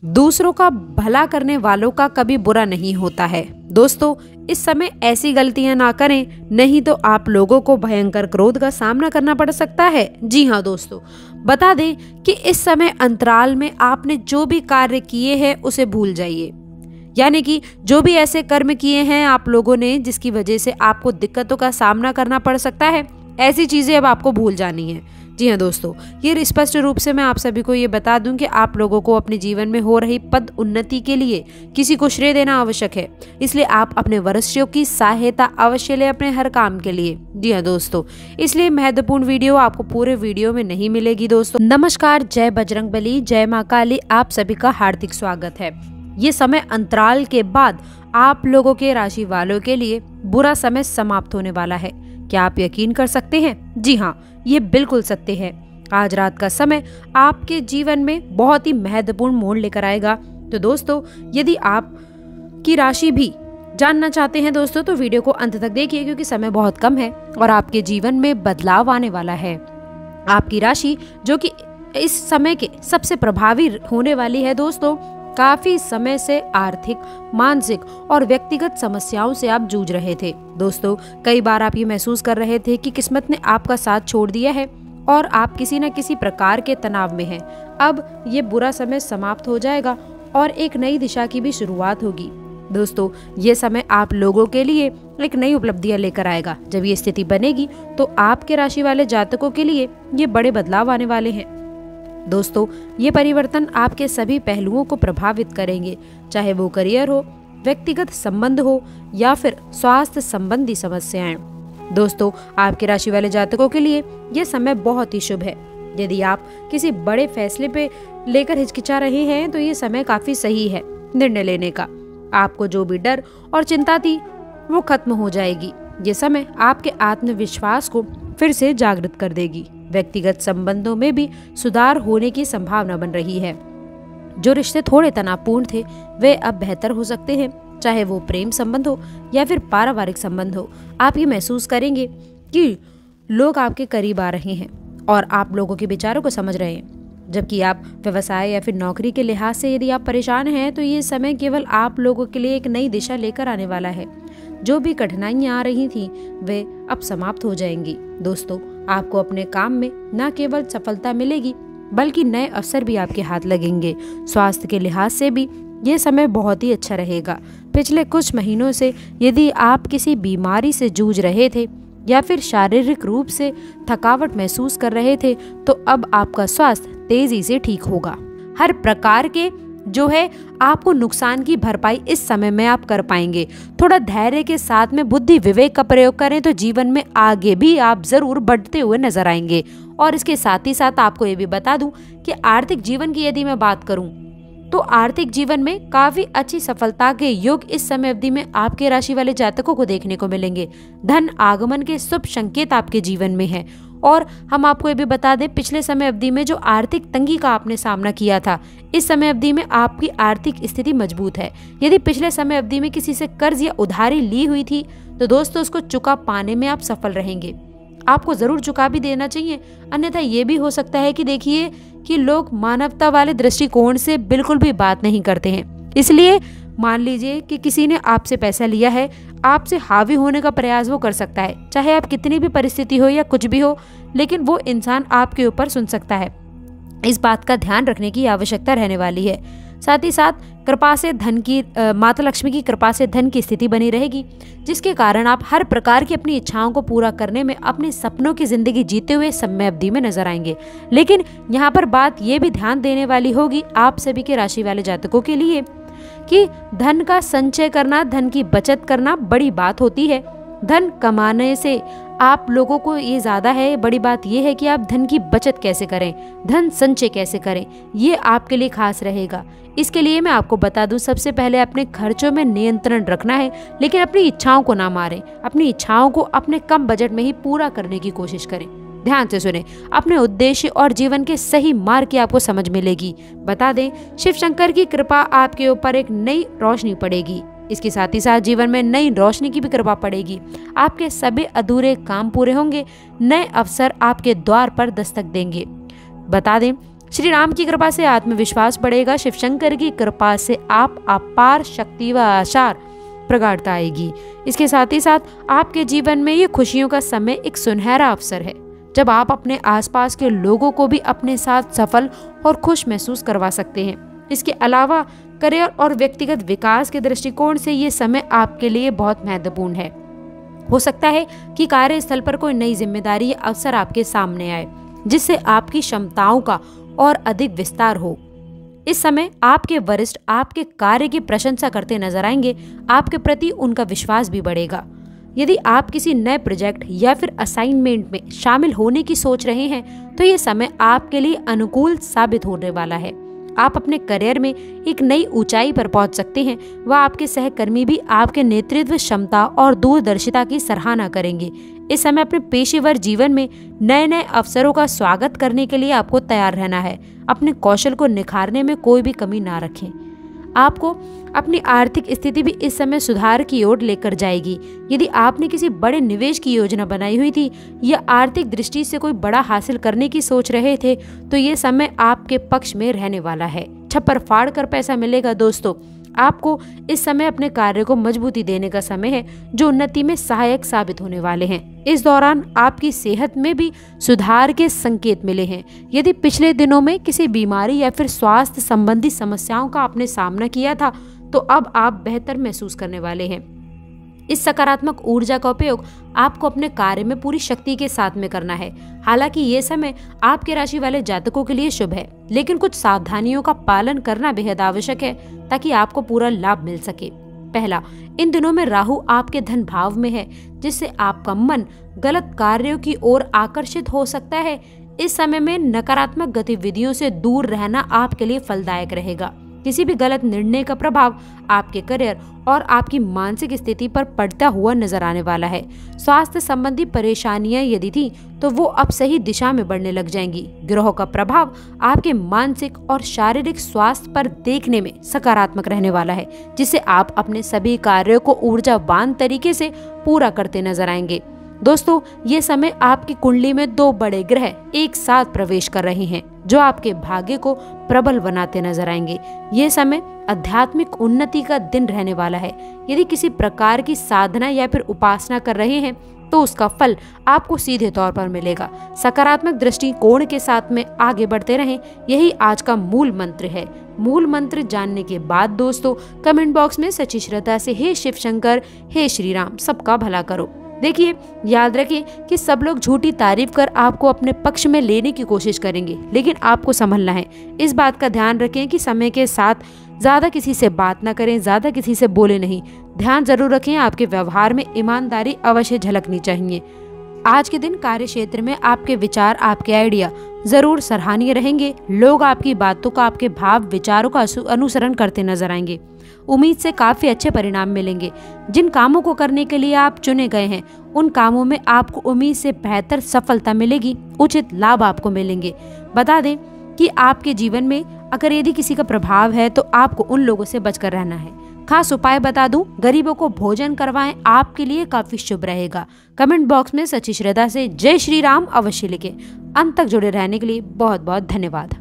दूसरों का भला करने वालों का कभी बुरा नहीं होता है। दोस्तों, इस समय ऐसी गलतियां ना करें, नहीं तो आप लोगों को भयंकर क्रोध का सामना करना पड़ सकता है। जी हाँ दोस्तों, बता दें कि इस समय अंतराल में आपने जो भी कार्य किए हैं उसे भूल जाइए। यानी कि जो भी ऐसे कर्म किए हैं आप लोगों ने जिसकी वजह से आपको दिक्कतों का सामना करना पड़ सकता है, ऐसी चीजें अब आपको भूल जानी है। जी हाँ दोस्तों, ये स्पष्ट रूप से मैं आप सभी को ये बता दूं कि आप लोगों को अपने जीवन में हो रही पद उन्नति के लिए किसी को श्रेय देना आवश्यक है। इसलिए आप अपने वरिष्ठों की सहायता अवश्य लें अपने हर काम के लिए। जी हाँ दोस्तों, इसलिए महत्वपूर्ण वीडियो आपको पूरे वीडियो में नहीं मिलेगी। दोस्तों नमस्कार, जय बजरंगबली, जय माँ काली, आप सभी का हार्दिक स्वागत है। ये समय अंतराल के बाद आप लोगों के राशि वालों के लिए बुरा समय समाप्त होने वाला है। क्या आप यकीन कर सकते हैं? जी हाँ, ये बिल्कुल सत्य है। आज रात का समय आपके जीवन में बहुत ही महत्वपूर्ण मोड़ लेकर आएगा। तो दोस्तों, यदि आप की राशि भी जानना चाहते हैं दोस्तों, तो वीडियो को अंत तक देखिए, क्योंकि समय बहुत कम है और आपके जीवन में बदलाव आने वाला है। आपकी राशि जो कि इस समय के सबसे प्रभावी होने वाली है दोस्तों, काफी समय से आर्थिक, मानसिक और व्यक्तिगत समस्याओं से आप जूझ रहे थे। दोस्तों, कई बार आप ये महसूस कर रहे थे कि किस्मत ने आपका साथ छोड़ दिया है और आप किसी न किसी प्रकार के तनाव में हैं। अब ये बुरा समय समाप्त हो जाएगा और एक नई दिशा की भी शुरुआत होगी। दोस्तों, ये समय आप लोगों के लिए एक नई उपलब्धियां लेकर आएगा। जब ये स्थिति बनेगी तो आपके राशि वाले जातकों के लिए ये बड़े बदलाव आने वाले हैं। दोस्तों, ये परिवर्तन आपके सभी पहलुओं को प्रभावित करेंगे, चाहे वो करियर हो, व्यक्तिगत संबंध हो या फिर स्वास्थ्य संबंधी समस्याएं। दोस्तों, आपके राशि वाले जातकों के लिए ये समय बहुत ही शुभ है। यदि आप किसी बड़े फैसले पे लेकर हिचकिचा रहे हैं तो ये समय काफी सही है निर्णय लेने का। आपको जो भी डर और चिंता थी वो खत्म हो जाएगी। ये समय आपके आत्मविश्वास को फिर से जागृत कर देगी। व्यक्तिगत संबंधों में भी सुधार होने की संभावना बन रही है। जो रिश्ते थोड़े तनावपूर्ण थे वे अब बेहतर हो सकते हैं, चाहे वो प्रेम संबंध हो या फिर पारिवारिक संबंध हो। आप ये महसूस करेंगे कि लोग आपके करीब आ रहे हैं और आप लोगों के विचारों को समझ रहे हैं। जबकि आप व्यवसाय या फिर नौकरी के लिहाज से यदि आप परेशान हैं तो ये समय केवल आप लोगों के लिए एक नई दिशा लेकर आने वाला है। जो भी कठिनाइयां आ रही थी वे अब समाप्त हो जाएंगी। दोस्तों, आपको अपने काम में न केवल सफलता मिलेगी बल्कि नए अवसर भी आपके हाथ लगेंगे। स्वास्थ्य के लिहाज से भी ये समय बहुत ही अच्छा रहेगा। पिछले कुछ महीनों से यदि आप किसी बीमारी से जूझ रहे थे या फिर शारीरिक रूप से थकावट महसूस कर रहे थे तो अब आपका स्वास्थ्य तेजी से ठीक होगा। हर प्रकार के जो है आपको नुकसान की भरपाई इस समय में आप कर पाएंगे। थोड़ा धैर्य के साथ में बुद्धि विवेक का प्रयोग करें तो जीवन में आगे भी आप जरूर बढ़ते हुए नजर आएंगे। और इसके साथ ही साथ आपको ये भी बता दूं कि आर्थिक जीवन की यदि मैं बात करूं तो आर्थिक जीवन में काफी अच्छी सफलता के योग इस समय अवधि में आपके राशि वाले जातकों को देखने को मिलेंगे। धन आगमन के शुभ संकेत आपके जीवन में है। और हम आपको ये भी बता दें, पिछले समय अवधि में जो आर्थिक तंगी का आपने सामना किया था, इस समय अवधि में आपकी आर्थिक स्थिति मजबूत है। यदि पिछले समय अवधि में किसी से कर्ज या उधारी ली हुई थी तो दोस्तों उसको चुका पाने में आप सफल रहेंगे। आपको जरूर चुका भी देना चाहिए, अन्यथा ये भी हो सकता है कि देखिए कि लोग मानवता वाले दृष्टिकोण से बिल्कुल भी बात नहीं करते हैं। इसलिए मान लीजिए कि किसी ने आपसे पैसा लिया है, आपसे हावी होने का प्रयास वो कर सकता है, चाहे आप कितनी भी परिस्थिति हो या कुछ भी हो, लेकिन वो इंसान आपके ऊपर सुन सकता है। इस बात का ध्यान रखने की आवश्यकता रहने वाली है। साथ ही साथ कृपा से धन की माता लक्ष्मी की कृपा से धन की स्थिति बनी रहेगी, जिसके कारण आप हर प्रकार की अपनी इच्छाओं को पूरा करने में अपने सपनों की जिंदगी जीते हुए समय अवधि में नजर आएंगे। लेकिन यहाँ पर बात ये भी ध्यान देने वाली होगी आप सभी के राशि वाले जातकों के लिए कि धन का संचय करना, धन की बचत करना बड़ी बात होती है। धन कमाने से आप लोगों को ये ज्यादा है, बड़ी बात ये है कि आप धन की बचत कैसे करें, धन संचय कैसे करें, ये आपके लिए खास रहेगा। इसके लिए मैं आपको बता दूं, सबसे पहले अपने खर्चों में नियंत्रण रखना है, लेकिन अपनी इच्छाओं को ना मारें। अपनी इच्छाओं को अपने कम बजट में ही पूरा करने की कोशिश करें। ध्यान से सुने, अपने उद्देश्य और जीवन के सही मार्ग की आपको समझ मिलेगी। बता दें, शिव शंकर की कृपा आपके ऊपर एक नई रोशनी पड़ेगी। इसके साथ ही साथ जीवन में नई रोशनी की भी कृपा पड़ेगी। आपके सभी अधूरे काम पूरे होंगे, नए अवसर आपके द्वार पर दस्तक देंगे। बता दें, श्री राम की कृपा से आत्मविश्वास बढ़ेगा। शिव शंकर की कृपा से आप अपार शक्ति व आशार प्रगाढ़ता आएगी। इसके साथ ही साथ आपके जीवन में ये खुशियों का समय एक सुनहरा अवसर है, जब आप अपने आसपास के लोगों को भी अपने साथ सफल और खुश महसूस करवा सकते हैं। इसके अलावा करियर और व्यक्तिगत विकास के दृष्टिकोण से ये समय आपके लिए बहुत महत्वपूर्ण है। हो सकता है कि कार्यस्थल पर कोई नई जिम्मेदारी या अवसर आपके सामने आए, जिससे आपकी क्षमताओं का और अधिक विस्तार हो। इस समय आपके वरिष्ठ आपके कार्य की प्रशंसा करते नजर आएंगे। आपके प्रति उनका विश्वास भी बढ़ेगा। यदि आप किसी नए प्रोजेक्ट या फिर असाइनमेंट में शामिल होने की सोच रहे हैं, तो ये समय आपके लिए अनुकूल साबित होने वाला है। आप अपने करियर में एक नई ऊंचाई पर पहुंच सकते हैं। व आपके सहकर्मी भी आपके नेतृत्व क्षमता और दूरदर्शिता की सराहना करेंगे। इस समय अपने पेशेवर जीवन में नए नए अवसरों का स्वागत करने के लिए आपको तैयार रहना है। अपने कौशल को निखारने में कोई भी कमी ना रखें। आपको अपनी आर्थिक स्थिति भी इस समय सुधार की ओर लेकर जाएगी। यदि आपने किसी बड़े निवेश की योजना बनाई हुई थी या आर्थिक दृष्टि से कोई बड़ा हासिल करने की सोच रहे थे, तो ये समय आपके पक्ष में रहने वाला है। छप्पर फाड़ कर पैसा मिलेगा। दोस्तों, आपको इस समय अपने कार्य को मजबूती देने का समय है, जो उन्नति में सहायक साबित होने वाले हैं। इस दौरान आपकी सेहत में भी सुधार के संकेत मिले हैं। यदि पिछले दिनों में किसी बीमारी या फिर स्वास्थ्य संबंधी समस्याओं का आपने सामना किया था, तो अब आप बेहतर महसूस करने वाले हैं। इस सकारात्मक ऊर्जा का उपयोग आपको अपने कार्य में पूरी शक्ति के साथ में करना है। हालांकि ये समय आपके राशि वाले जातकों के लिए शुभ है, लेकिन कुछ सावधानियों का पालन करना बेहद आवश्यक है, ताकि आपको पूरा लाभ मिल सके। पहला, इन दिनों में राहु आपके धन भाव में है, जिससे आपका मन गलत कार्यों की ओर आकर्षित हो सकता है। इस समय में नकारात्मक गतिविधियों से दूर रहना आपके लिए फलदायक रहेगा। किसी भी गलत निर्णय का प्रभाव आपके करियर और आपकी मानसिक स्थिति पर पड़ता हुआ नजर आने वाला है। स्वास्थ्य संबंधी परेशानियां यदि थी, तो वो अब सही दिशा में बढ़ने लग जाएंगी। ग्रहों का प्रभाव आपके मानसिक और शारीरिक स्वास्थ्य पर देखने में सकारात्मक रहने वाला है, जिससे आप अपने सभी कार्यों को ऊर्जावान तरीके से पूरा करते नजर आएंगे। दोस्तों, ये समय आपकी कुंडली में 2 बड़े ग्रह एक साथ प्रवेश कर रहे हैं, जो आपके भाग्य को प्रबल बनाते नजर आएंगे। ये समय आध्यात्मिक उन्नति का दिन रहने वाला है। यदि किसी प्रकार की साधना या फिर उपासना कर रहे हैं, तो उसका फल आपको सीधे तौर पर मिलेगा। सकारात्मक दृष्टिकोण के साथ में आगे बढ़ते रहें, यही आज का मूल मंत्र है। मूल मंत्र जानने के बाद दोस्तों, कमेंट बॉक्स में सच्ची श्रद्धा से हे शिव शंकर, हे श्री राम, सबका भला करो। देखिए, याद रखें कि सब लोग झूठी तारीफ कर आपको अपने पक्ष में लेने की कोशिश करेंगे, लेकिन आपको संभलना है। इस बात का ध्यान रखें कि समय के साथ ज्यादा किसी से बात ना करें, ज्यादा किसी से बोले नहीं। ध्यान जरूर रखें, आपके व्यवहार में ईमानदारी अवश्य झलकनी चाहिए। आज के दिन कार्य क्षेत्र में आपके विचार, आपके आइडिया जरूर सराहनीय रहेंगे। लोग आपकी बातों का, आपके भाव विचारों का अनुसरण करते नजर आएंगे। उम्मीद से काफी अच्छे परिणाम मिलेंगे। जिन कामों को करने के लिए आप चुने गए हैं, उन कामों में आपको उम्मीद से बेहतर सफलता मिलेगी, उचित लाभ आपको मिलेंगे। बता दें कि आपके जीवन में अगर यदि किसी का प्रभाव है, तो आपको उन लोगों से बचकर रहना है। खास उपाय बता दूं, गरीबों को भोजन करवाएं, आपके लिए काफी शुभ रहेगा। कमेंट बॉक्स में सच्ची श्रद्धा से जय श्री राम अवश्य लिखें। अंत तक जुड़े रहने के लिए बहुत बहुत धन्यवाद।